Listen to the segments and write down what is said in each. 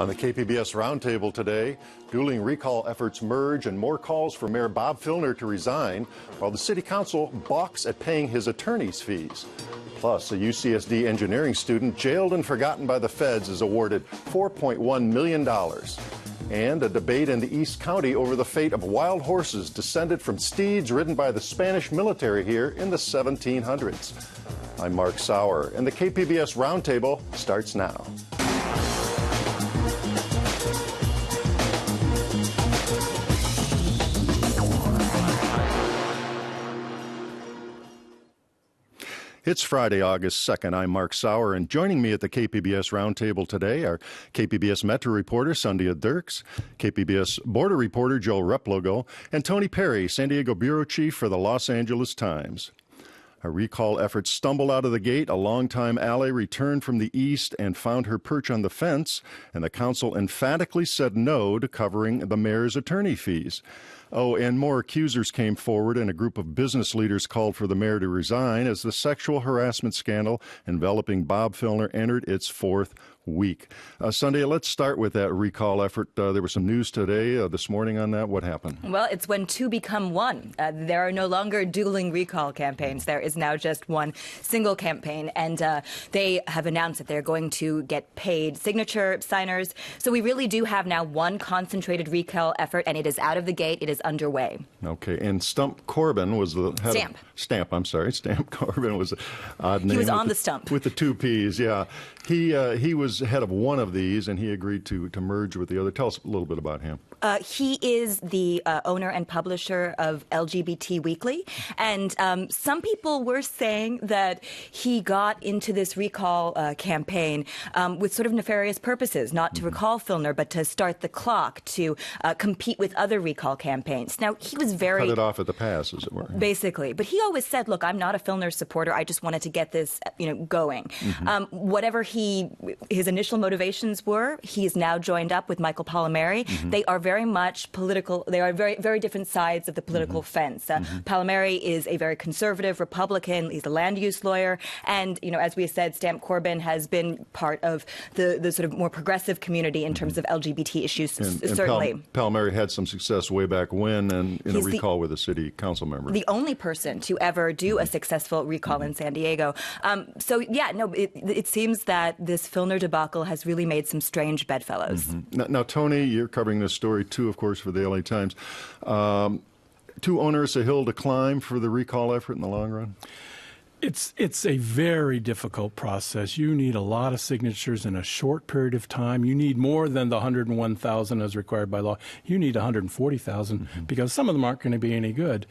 On the KPBS Roundtable today, dueling recall efforts merge and more calls for Mayor Bob Filner to resign, while the City Council balks at paying his attorney's fees. Plus, a UCSD engineering student jailed and forgotten by the feds is awarded $4.1 million. And a debate in the East County over the fate of wild horses descended from steeds ridden by the Spanish military here in the 1700s. I'm Mark Sauer, and the KPBS Roundtable starts now. It's Friday, August 2nd. I'm Mark Sauer, and joining me at the KPBS Roundtable today are KPBS Metro reporter Sandhya Dirks, KPBS border reporter Joe Replogo, and Tony Perry, San Diego bureau chief for the Los Angeles Times. A recall effort stumbled out of the gate. A longtime ally returned from the east and found her perch on the fence, and the council emphatically said no to covering the mayor's attorney fees. Oh, and more accusers came forward, and a group of business leaders called for the mayor to resign as the sexual harassment scandal enveloping Bob Filner entered its fourth week. Sunday, let's start with that recall effort. There was some news today, this morning on that. What happened? Well, it's when two become one. There are no longer dueling recall campaigns. There is now just one single campaign, and they have announced that they're going to get paid signature signers. So we really do have now one concentrated recall effort, and it is out of the gate. It is underway. Okay, and Stump Corbin was the head Stamp. Stamp Corbin was an odd name. He was on the stump. With the two P's, yeah. He was head of one of these, and he agreed to merge with the other. Tell us a little bit about him. He is the owner and publisher of LGBT Weekly, and some people were saying that he got into this recall campaign with sort of nefarious purposes, not to recall Filner, but to start the clock, to compete with other recall campaigns. Now, he was very... Cut it off at the pass, as it were. Basically. But he always said, look, I'm not a Filner supporter. I just wanted to get this, going. Whatever his initial motivations were, he's now joined up with Michael Palmieri. They are very much political. They are very, very different sides of the political fence. Palmieri is a very conservative Republican. He's a land use lawyer. And, as we said, Stamp Corbin has been part of the sort of more progressive community in terms of LGBT issues, certainly. And Palmieri had some success way back when, and in a recall with a city council member. The only person to ever do a successful recall in San Diego. It seems that this Filner debacle has really made some strange bedfellows. Now, Tony, you're covering this story too, of course, for the LA Times. Too onerous a hill to climb for the recall effort in the long run? It's a very difficult process. You need a lot of signatures in a short period of time. You need more than the 101,000 as required by law. You need 140,000 because some of them aren't going to be any good.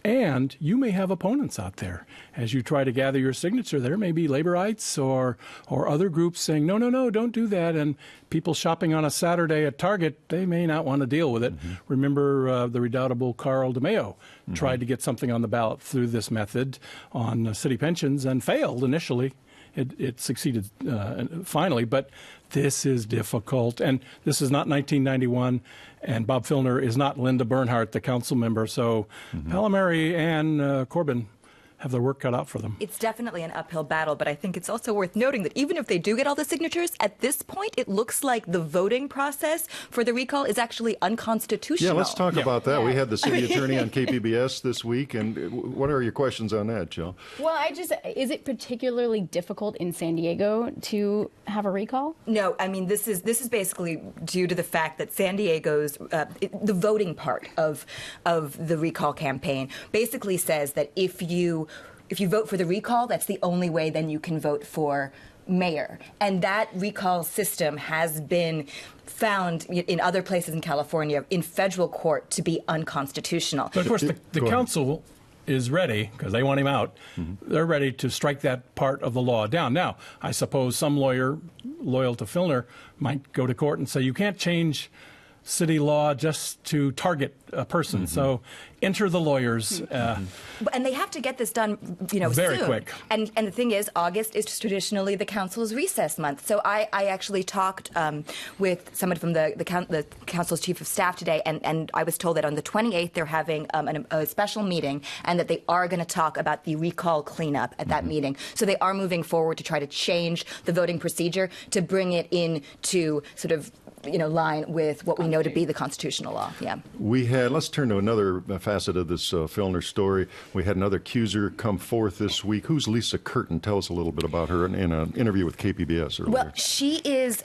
And you may have opponents out there. As you try to gather your signature, there may be laborites or other groups saying, no, don't do that. And people shopping on a Saturday at Target, they may not want to deal with it. Remember the redoubtable Carl DeMaio tried to get something on the ballot through this method on city pensions and failed initially. It succeeded finally, but this is difficult. And this is not 1991, and Bob Filner is not Linda Bernhardt, the council member. So Palmieri and Corbin have their work cut out for them. It's definitely an uphill battle, but I think it's also worth noting that even if they do get all the signatures, at this point, it looks like the voting process for the recall is actually unconstitutional. Yeah, let's talk about that. We had the city attorney on KPBS this week, and what are your questions on that, Jill? Well, is it particularly difficult in San Diego to have a recall? No, I mean, this is basically due to the fact that San Diego's, the voting part of the recall campaign basically says that if you vote for the recall, that's the only way then you can vote for mayor. And that recall system has been found in other places in California in federal court to be unconstitutional. But of course, the council is ready, because they want him out, they're ready to strike that part of the law down. Now, I suppose some lawyer loyal to Filner might go to court and say, you can't change city law just to target a person. So enter the lawyers. And they have to get this done, very soon. quick. And the thing is, August is traditionally the council's recess month. So I actually talked with someone from the council's chief of staff today, and I was told that on the 28th they're having a special meeting, and that they are going to talk about the recall cleanup at that meeting. So they are moving forward to try to change the voting procedure to bring it in to sort of line with what we know to be the constitutional law. Yeah. Let's turn to another facet of this Filner story. We had another accuser come forth this week. Who's Lisa Curtin? Tell us a little bit about her in an interview with KPBS earlier. Well, she is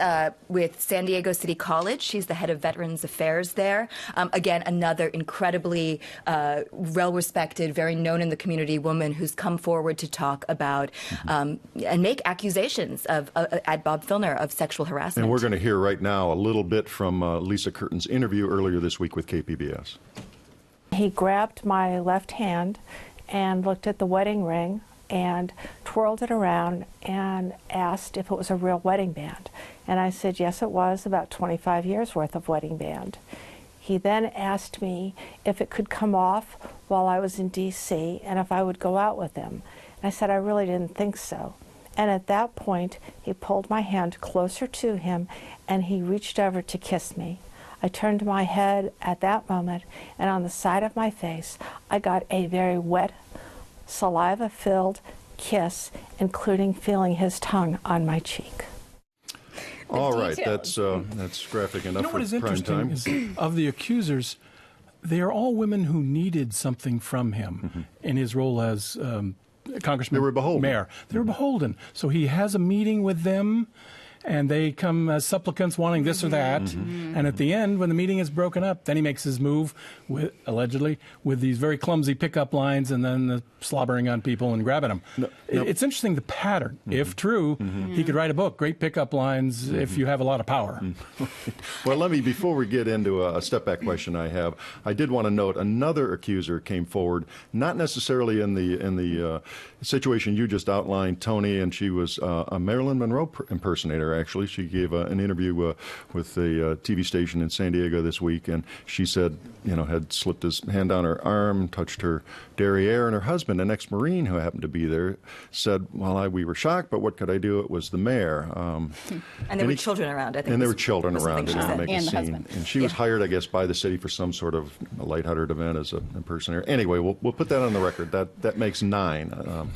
with San Diego City College. She's the head of Veterans Affairs there. Again, another incredibly well-respected, very known in the community woman who's come forward to talk about and make accusations at Bob Filner of sexual harassment. And we're going to hear right now a little bit from Lisa Curtin's interview earlier this week with KPBS. He grabbed my left hand and looked at the wedding ring and twirled it around and asked if it was a real wedding band. And I said, yes, it was, about 25 years worth of wedding band. He then asked me if it could come off while I was in D.C. and if I would go out with him. And I said, I really didn't think so. And at that point, he pulled my hand closer to him and he reached over to kiss me. I turned my head at that moment, and on the side of my face, I got a very wet, saliva-filled kiss, including feeling his tongue on my cheek. All right, that's graphic enough for what is prime interesting time. is of the accusers, they are all women who needed something from him in his role as Congressman. They were beholden. Mayor. They were beholden. So he has a meeting with them, and they come as supplicants wanting this or that. And at the end, when the meeting is broken up, then he makes his move, allegedly, with these very clumsy pickup lines and then the slobbering on people and grabbing them. It's interesting, the pattern. If true, he could write a book, great pickup lines, if you have a lot of power. Well, before we get into a step-back question I did want to note another accuser came forward, not necessarily in the situation you just outlined, Tony, and she was a Marilyn Monroe impersonator, actually. She gave an interview with a TV station in San Diego this week, and she said, had slipped his hand on her arm, touched her derriere, and her husband, an ex-Marine who happened to be there, said, well, we were shocked, but what could I do? It was the mayor. And there were children around, I think. And there were children around to make a And the scene. husband. And she was hired, I guess, by the city for some sort of a lighthearted event as an impersonator. Anyway, we'll put that on the record. That makes 9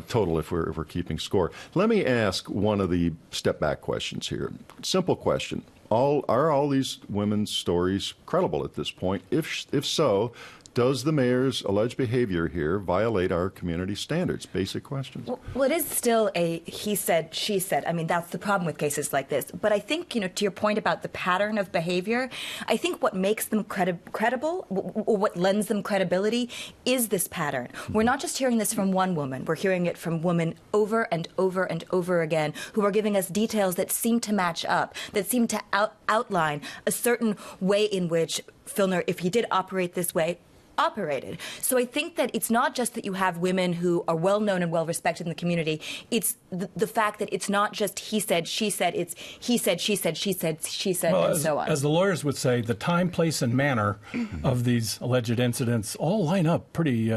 total if we're keeping score. Let me ask one of the step-back questions here. Simple question. Are all these women's stories credible at this point? If so, does the mayor's alleged behavior here violate our community standards? Basic questions. Well, it is still a he said, she said. I mean, that's the problem with cases like this. But I think, to your point about the pattern of behavior, I think what makes them credible, or what lends them credibility, is this pattern. We're not just hearing this from one woman. We're hearing it from women over and over and over again who are giving us details that seem to match up, that seem to outline a certain way in which Filner, if he did operate this way, operated. So I think that it's not just that you have women who are well known and well respected in the community. It's the fact that it's not just he said, she said. It's he said, she said, she said, she said, and so on. As the lawyers would say, the time, place, and manner of these alleged incidents all line up pretty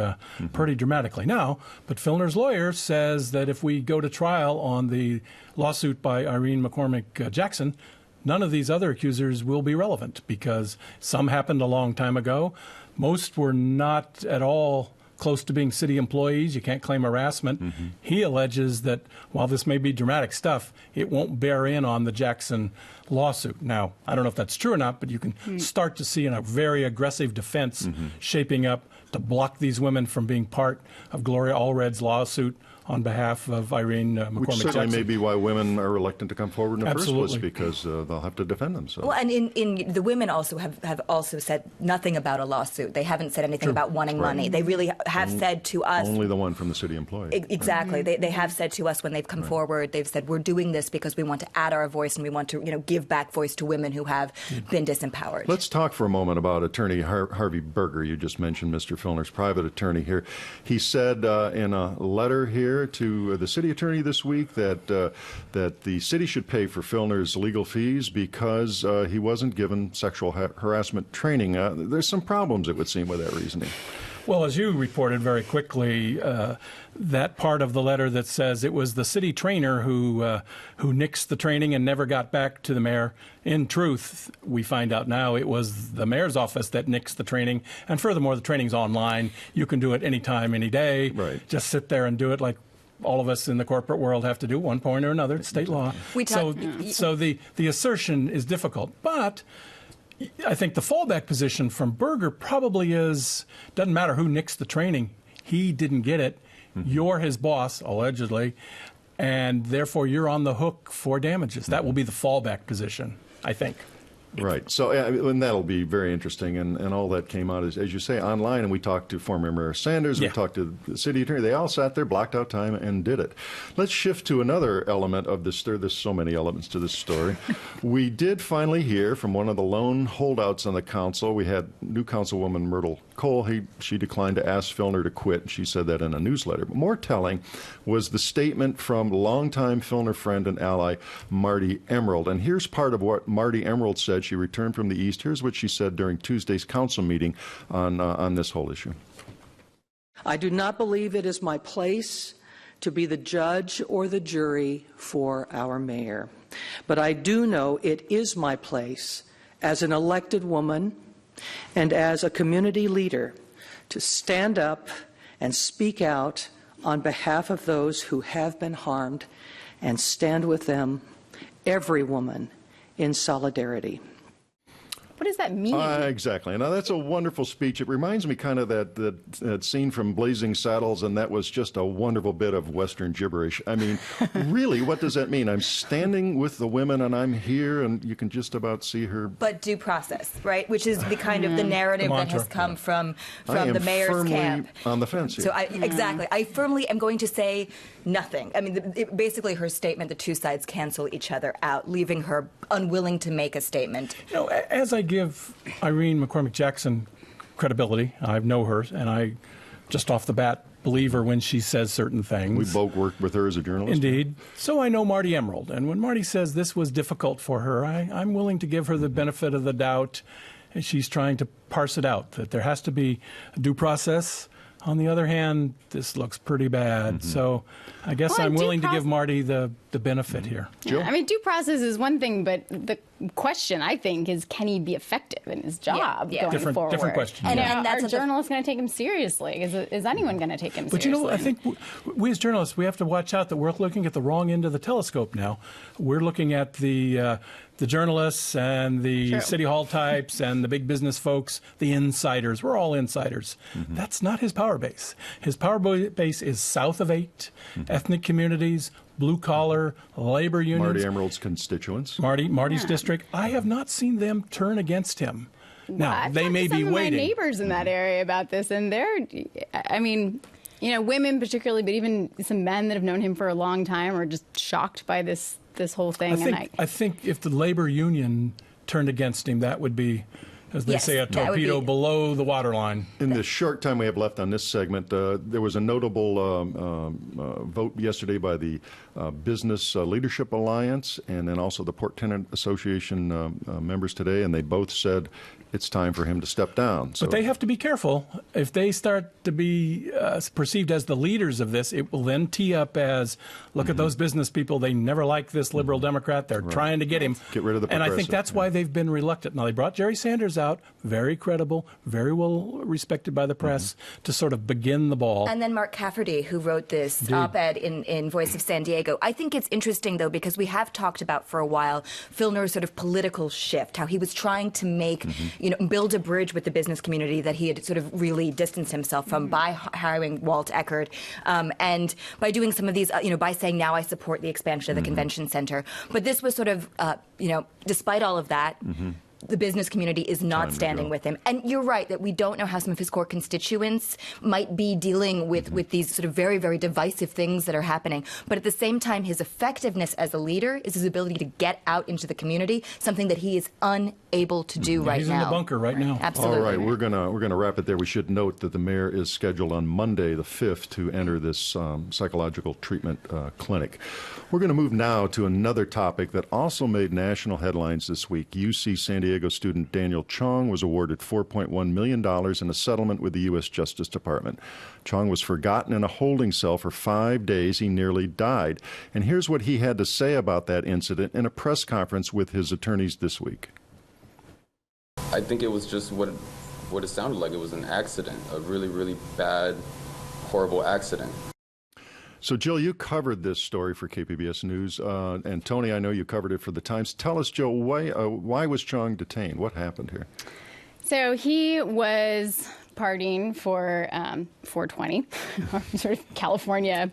dramatically. Now, but Filner's lawyer says that if we go to trial on the lawsuit by Irene McCormick Jackson, none of these other accusers will be relevant because some happened a long time ago. Most were not at all close to being city employees. You can't claim harassment. He alleges that while this may be dramatic stuff, it won't bear in on the Jackson lawsuit. Now, I don't know if that's true or not, but you can start to see a very aggressive defense shaping up to block these women from being part of Gloria Allred's lawsuit on behalf of Irene McCormick Which certainly Jackson. may be why women are reluctant to come forward in the Absolutely. first place, because they'll have to defend themselves. Well, and in the women also have also said nothing about a lawsuit. They haven't said anything about wanting money. They really have said to us. Only the one from the city employee. Exactly. They have said to us when they've come forward, they've said, we're doing this because we want to add our voice and we want to give back voice to women who have been disempowered. Let's talk for a moment about attorney Harvey Berger. You just mentioned Mr. Filner's private attorney here. He said in a letter here to the city attorney this week that the city should pay for Filner's legal fees because he wasn't given sexual harassment training. There's some problems, it would seem, with that reasoning. Well, as you reported very quickly, that part of the letter that says it was the city trainer who nixed the training and never got back to the mayor. In truth, we find out now it was the mayor's office that nixed the training. And furthermore, the training's online. You can do it anytime, any day. Right. Just sit there and do it like all of us in the corporate world have to do at one point or another. It's state law. So the assertion is difficult. But I think the fallback position from Berger probably is, doesn't matter who nixed the training. He didn't get it. You're his boss, allegedly, and therefore you're on the hook for damages. That will be the fallback position, I think. Right. So, and that'll be very interesting. And all that came out, as you say, online. And we talked to former Mayor Sanders. We talked to the city attorney. They all sat there, blocked out time, and did it. Let's shift to another element of this story. There's so many elements to this story. We did finally hear from one of the lone holdouts on the council. We had new councilwoman Myrtle Cole. She declined to ask Filner to quit. She said that in a newsletter. But more telling was the statement from longtime Filner friend and ally Marty Emerald. And here's part of what Marty Emerald said. She returned from the East. Here's what she said during Tuesday's council meeting on this whole issue. I do not believe it is my place to be the judge or the jury for our mayor. But I do know it is my place as an elected woman and as a community leader to stand up and speak out on behalf of those who have been harmed and stand with them, every woman, in solidarity. What does that mean? Exactly. Now, that's a wonderful speech. It reminds me kind of that scene from Blazing Saddles, and that was just a wonderful bit of Western gibberish. I mean, really, what does that mean? I'm standing with the women, and I'm here, and you can just about see her. But due process, right? Which is the kind of the narrative that has come from the mayor's camp. On the fence here. So exactly. I firmly am going to say nothing. I mean, basically her statement, the two sides cancel each other out, leaving her unwilling to make a statement. You know, as I give Irene McCormick Jackson credibility, I know her, and I just off the bat believe her when she says certain things. We both worked with her as a journalist. Indeed. So I know Marty Emerald, and when Marty says this was difficult for her, I'm willing to give her the benefit of the doubt, and she's trying to parse it out, that there has to be a due process. On the other hand, this looks pretty bad. So I guess I'm willing to give Marty the benefit here. Yeah, I mean, due process is one thing, but the question, I think, is can he be effective in his job going forward? Different question. And are journalists going to take him seriously? Is anyone going to take him seriously? But, you know, I think we as journalists, we have to watch out that we're looking at the wrong end of the telescope now. We're looking at the journalists and the city hall types and the big business folks, the insiders. We're all insiders. That's not his power base. His power base is south of 8, ethnic communities, blue-collar, labor unions. Marty Emerald's constituents. Marty's district. I have not seen them turn against him. Now, I've they talked may to be some waiting. of my neighbors in that area about this, and I mean, you know, women particularly, but even some men that have known him for a long time are just shocked by this whole thing. I think if the labor union turned against him, that would be, as they say, a torpedo below the waterline. In the short time we have left on this segment, there was a notable vote yesterday by the Business Leadership Alliance and then also the Port Tenant Association members today, and they both said it's time for him to step down. So. But they have to be careful. If they start to be perceived as the leaders of this, it will then tee up as, look at those business people, they never liked this liberal Democrat, they're trying to get him. Get rid of the progressive. And I think that's why they've been reluctant. Now, they brought Jerry Sanders out, very credible, very well respected by the press, to sort of begin the ball. And then Mark Cafferty, who wrote this op-ed in Voice of San Diego. I think it's interesting, though, because we have talked about for a while Filner's sort of political shift, how he was trying to make, build a bridge with the business community that he had sort of really distanced himself from by hiring Walt Eckerd, and by doing some of these, by saying, now I support the expansion of the convention center. But this was sort of, despite all of that, the business community is not standing with him. And you're right that we don't know how some of his core constituents might be dealing with these sort of very, very divisive things that are happening. But at the same time, his effectiveness as a leader is his ability to get out into the community, something that he is unable to do right now. He's in the bunker right now. Absolutely. All right, we're gonna wrap it there. We should note that the mayor is scheduled on Monday, the 5th, to enter this psychological treatment clinic. We're going to move now to another topic that also made national headlines this week. UC San Diego student Daniel Chong was awarded $4.1 million in a settlement with the U.S. Justice Department. Chong was forgotten in a holding cell for 5 days. He nearly died. And here's what he had to say about that incident in a press conference with his attorneys this week. I think it was just what it sounded like. It was an accident, a really, really bad, horrible accident. So, Jill, you covered this story for KPBS News, and Tony, I know you covered it for the Times. Tell us, Jill, why was Chong detained? What happened here? So he was partying for 420, sort of California.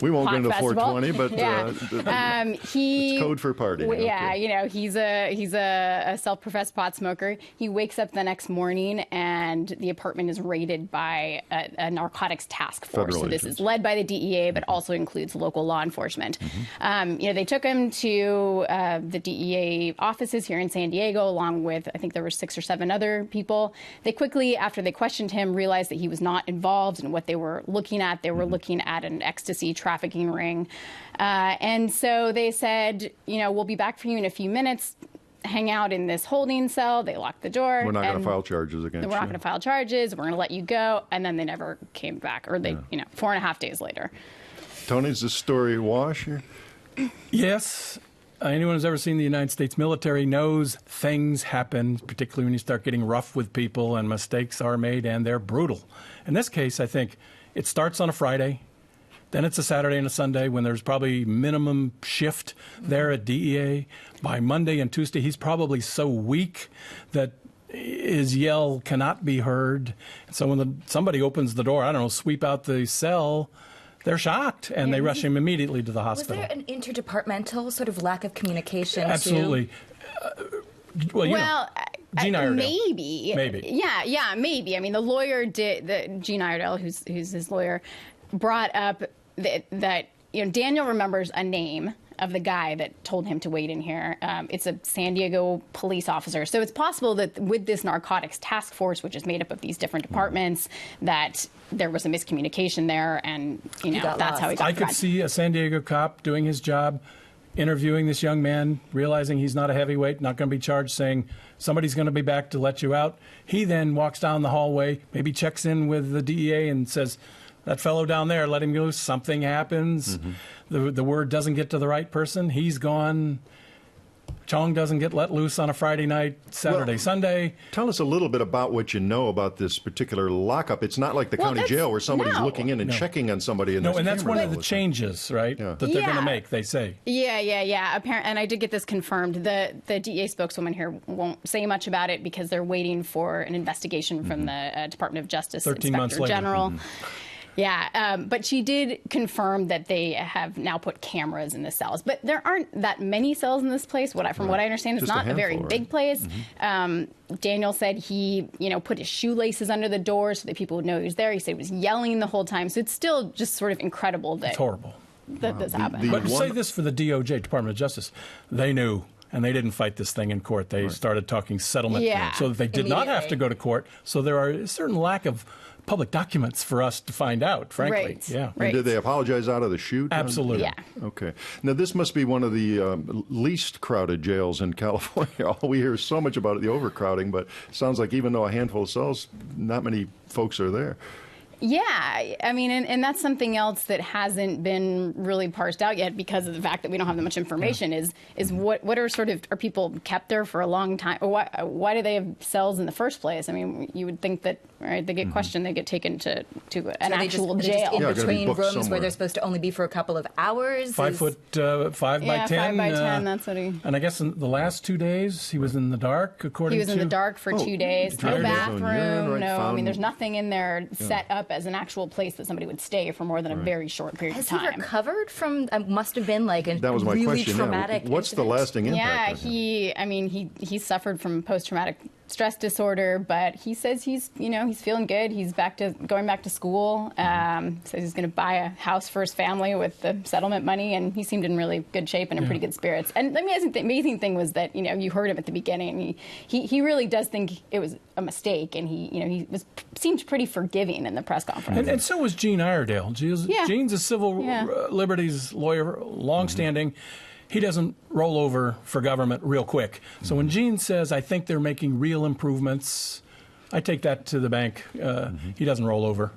We won't get into festival. 420, but it's code for partying. Yeah, okay. you know, he's a self-professed pot smoker. He wakes up the next morning and the apartment is raided by a narcotics task force. Federal so this agents. is led by the DEA, but also includes local law enforcement. You know, they took him to the DEA offices here in San Diego, along with, I think there were 6 or 7 other people. They quickly, after they questioned him, realized that he was not involved in what they were looking at. They were looking at an ecstasy trafficking ring. And so they said, you know, we'll be back for you in a few minutes. Hang out in this holding cell. They locked the door. We're not going to file charges against you. We're not going to file charges. We're going to let you go. And then they never came back, or they, you know, 4.5 days later. Tony, is this story wash here? Yes. Anyone who's ever seen the United States military knows things happen, particularly when you start getting rough with people, and mistakes are made, and they're brutal. In this case, I think it starts on a Friday. Then it's a Saturday and a Sunday when there's probably minimum shift there at DEA. By Monday and Tuesday, he's probably so weak that his yell cannot be heard. So when somebody opens the door, I don't know, sweep out the cell, they're shocked, and they rush him immediately to the hospital. Was there an interdepartmental sort of lack of communication? Absolutely. Well, Gene Iredale. Maybe. Yeah, maybe. I mean, the lawyer Gene Iredale, who's his lawyer, brought up that you know, Daniel remembers a name of the guy that told him to wait in here. It's a San Diego police officer. So it's possible that with this narcotics task force, which is made up of these different departments, that there was a miscommunication there, and you know, that's how he got I could see a San Diego cop doing his job, interviewing this young man, realizing he's not a heavyweight, not going to be charged, saying somebody's going to be back to let you out. He then walks down the hallway, maybe checks in with the DEA and says, that fellow down there, let him go. Something happens. The word doesn't get to the right person. He's gone. Chong doesn't get let loose on a Friday night, Saturday, Sunday. Tell us a little bit about what you know about this particular lockup. It's not like the county jail where somebody's looking in and checking on somebody. And that's one of the changes, right, that they're going to make, they say. Yeah. Apparently, and I did get this confirmed. The DEA spokeswoman here won't say much about it because they're waiting for an investigation from the Department of Justice 13 months Inspector later. General. Yeah, but she did confirm that they have now put cameras in the cells. But there aren't that many cells in this place. From what I understand, it's not a very big place. Daniel said he, put his shoelaces under the door so that people would know he was there. He said he was yelling the whole time. So it's still just sort of incredible that it's horrible that this happened. But say this for the DOJ, Department of Justice. They knew. And they didn't fight this thing in court. They started talking settlement so that they did not have to go to court. So there are a certain lack of public documents for us to find out, frankly. Right. Yeah. And did they apologize out of the chute? Absolutely. Yeah. Okay. Now, this must be one of the least crowded jails in California. All we hear so much about the overcrowding, but it sounds like even though a handful of cells, not many folks are there. Yeah, I mean, and that's something else that hasn't been really parsed out yet because of the fact that we don't have that much information. Is what are people kept there for a long time? Or why do they have cells in the first place? I mean, you would think that they get questioned, they get taken to an actual jail. In between rooms somewhere. where they're supposed to only be for a couple of hours. 5 foot, 5 by 10. 5 by 10. That's what he. And I guess in the last 2 days he was in the dark. According He was in the dark for 2 days. No bathroom. I mean, there's nothing in there set up as an actual place that somebody would stay for more than a very short period of time. Has he recovered from? Must have been like a that was my really question. traumatic. What's the lasting impact? He suffered from post-traumatic stress disorder, but he says he's feeling good. He's going back to school. Says he's going to buy a house for his family with the settlement money, and he seemed in really good shape and in pretty good spirits. And the amazing thing was that you heard him at the beginning. He really does think it was a mistake, and he seemed pretty forgiving in the press conference. And so was Gene Iredale. Gene's a civil liberties lawyer, longstanding. He doesn't roll over for government real quick. So when Gene says, I think they're making real improvements, I take that to the bank. He doesn't roll over.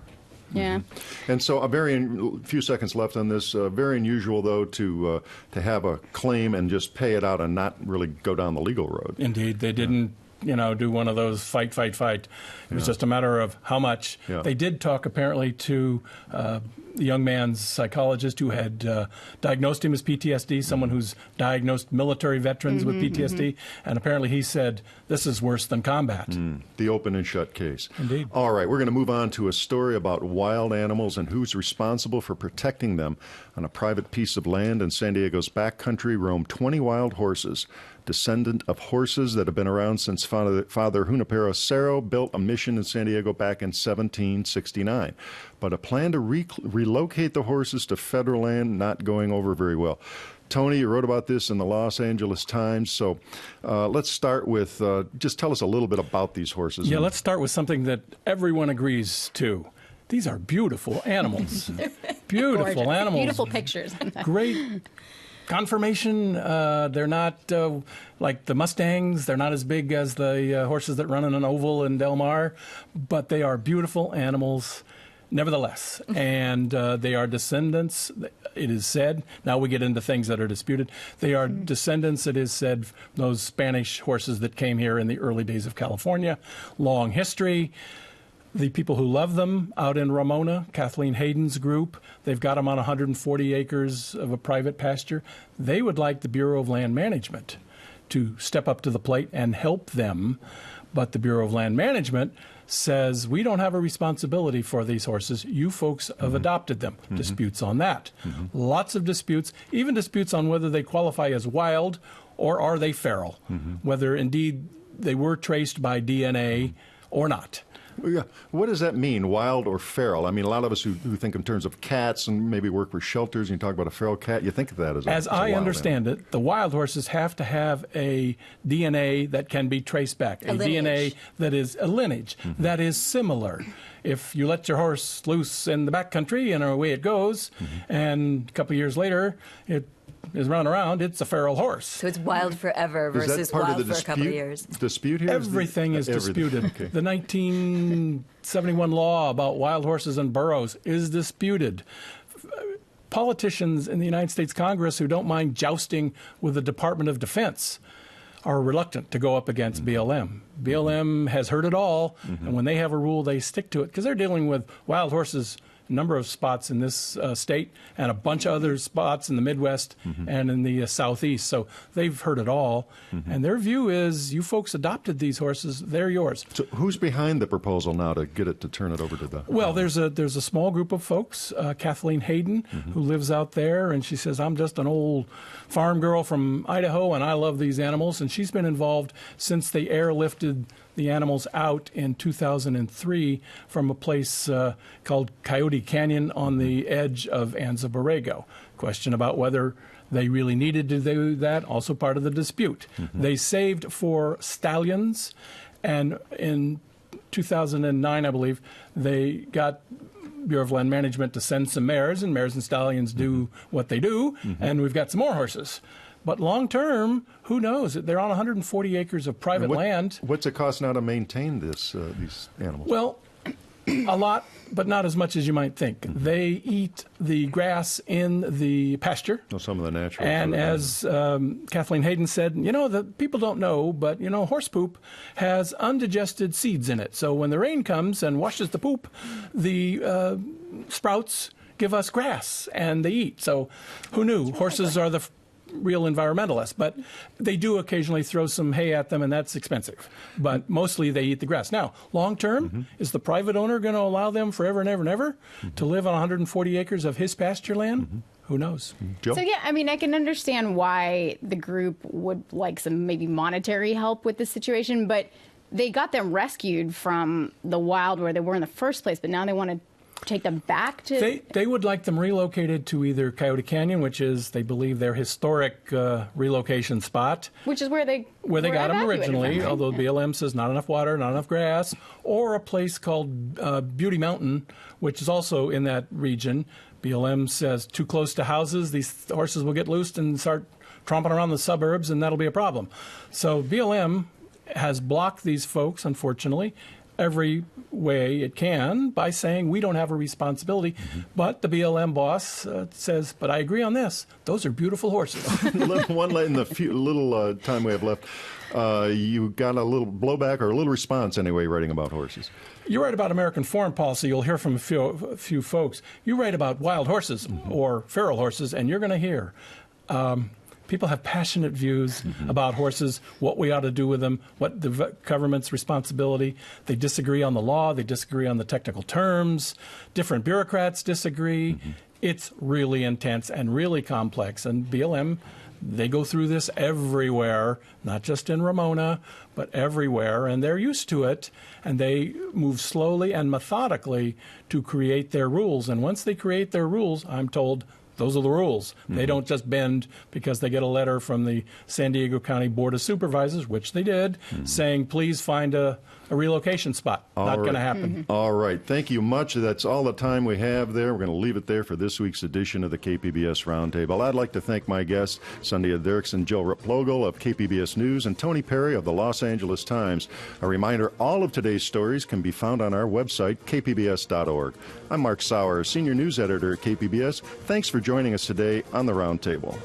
Yeah. And so a few seconds left on this. Very unusual, though, to have a claim and just pay it out and not really go down the legal road. Indeed. They didn't do one of those fight. It was just a matter of how much. Yeah. They did talk apparently to the young man's psychologist who had diagnosed him as PTSD, someone who's diagnosed military veterans with PTSD, and apparently he said, this is worse than combat. The open and shut case. Indeed. All right, we're going to move on to a story about wild animals and who's responsible for protecting them. On a private piece of land in San Diego's backcountry roam 20 wild horses, descendant of horses that have been around since Father Junipero Cerro built a mission in San Diego back in 1769. But a plan to relocate the horses to federal land not going over very well. Tony, you wrote about this in the Los Angeles Times, so let's start with, just tell us a little bit about these horses. Yeah, let's start with something that everyone agrees to. These are beautiful animals. Beautiful Gorgeous. animals. Beautiful pictures. Great conformation. They're not like the Mustangs. They're not as big as the horses that run in an oval in Del Mar, but they are beautiful animals nevertheless. And they are descendants, it is said. Now we get into things that are disputed. They are descendants, it is said, those Spanish horses that came here in the early days of California. Long history. The people who love them out in Ramona, Kathleen Hayden's group, they've got them on 140 acres of a private pasture. They would like the Bureau of Land Management to step up to the plate and help them. But the Bureau of Land Management says, we don't have a responsibility for these horses. You folks have adopted them. Disputes on that. Lots of disputes, even disputes on whether they qualify as wild or are they feral, whether indeed they were traced by DNA or not. Yeah. What does that mean, wild or feral? I mean, a lot of us who think in terms of cats and maybe work with shelters, and you talk about a feral cat, you think of that as As I understand it, the wild horses have to have a DNA that can be traced back, a DNA that is a lineage that is similar. If you let your horse loose in the backcountry and away it goes, and a couple of years later it is running around, it's a feral horse. So it's wild forever versus wild for a couple of years. Dispute here? Everything is disputed. Okay. The 1971 law about wild horses and burros is disputed. Politicians in the United States Congress who don't mind jousting with the Department of Defense are reluctant to go up against BLM. BLM has heard it all, and when they have a rule, they stick to it, because they're dealing with wild horses number of spots in this state and a bunch of other spots in the Midwest and in the Southeast. So they've heard it all. And their view is, you folks adopted these horses, they're yours. So who's behind the proposal now to get it to turn it over to the... Well, there's a small group of folks, Kathleen Hayden, who lives out there, and she says, I'm just an old farm girl from Idaho, and I love these animals. And she's been involved since they airlifted the animals out in 2003 from a place called Coyote Canyon on the edge of Anza Borrego. Question about whether they really needed to do that, also part of the dispute. They saved 4 stallions, and in 2009, I believe, they got Bureau of Land Management to send some mares, and mares and stallions do what they do, and we've got some more horses. But long term, who knows? They're on 140 acres of private land. What's it cost now to maintain these animals? Well, a lot, but not as much as you might think. They eat the grass in the pasture. Oh, some of the natural And food, as Kathleen Hayden said, the people don't know, but, horse poop has undigested seeds in it. So when the rain comes and washes the poop, the sprouts give us grass, and they eat. So who knew? Horses are the real environmentalists, but they do occasionally throw some hay at them, and that's expensive. But mostly they eat the grass. Now, long term, is the private owner going to allow them forever and ever and ever to live on 140 acres of his pasture land? Who knows? Jill? So, yeah, I mean, I can understand why the group would like some maybe monetary help with this situation, but they got them rescued from the wild where they were in the first place, but now they want to take them back to... They would like them relocated to either Coyote Canyon, which is, they believe, their historic relocation spot. Which is where they got them originally, from, right? although BLM says not enough water, not enough grass, or a place called Beauty Mountain, which is also in that region. BLM says too close to houses, these horses will get loosed and start tromping around the suburbs, and that'll be a problem. So BLM has blocked these folks, unfortunately. every way it can by saying we don't have a responsibility. But the BLM boss says, but I agree on this. Those are beautiful horses. One in the little time we have left, you got a little blowback or a little response anyway writing about horses. You write about American foreign policy, you'll hear from a few folks. You write about wild horses or feral horses, and you're going to hear people have passionate views about horses, what we ought to do with them, what the government's responsibility. They disagree on the law. They disagree on the technical terms. Different bureaucrats disagree. It's really intense and really complex. And BLM, they go through this everywhere, not just in Ramona, but everywhere. And they're used to it. And they move slowly and methodically to create their rules. And once they create their rules, I'm told, those are the rules. They don't just bend because they get a letter from the San Diego County Board of Supervisors, which they did, saying, please find a relocation spot. Not going to happen. All right. Thank you much. That's all the time we have there. We're going to leave it there for this week's edition of the KPBS Roundtable. I'd like to thank my guests, Sandhya Dirks and Jill Replogle of KPBS News and Tony Perry of the Los Angeles Times. A reminder, all of today's stories can be found on our website, kpbs.org. I'm Mark Sauer, Senior News Editor at KPBS. Thanks for joining us today on the Roundtable.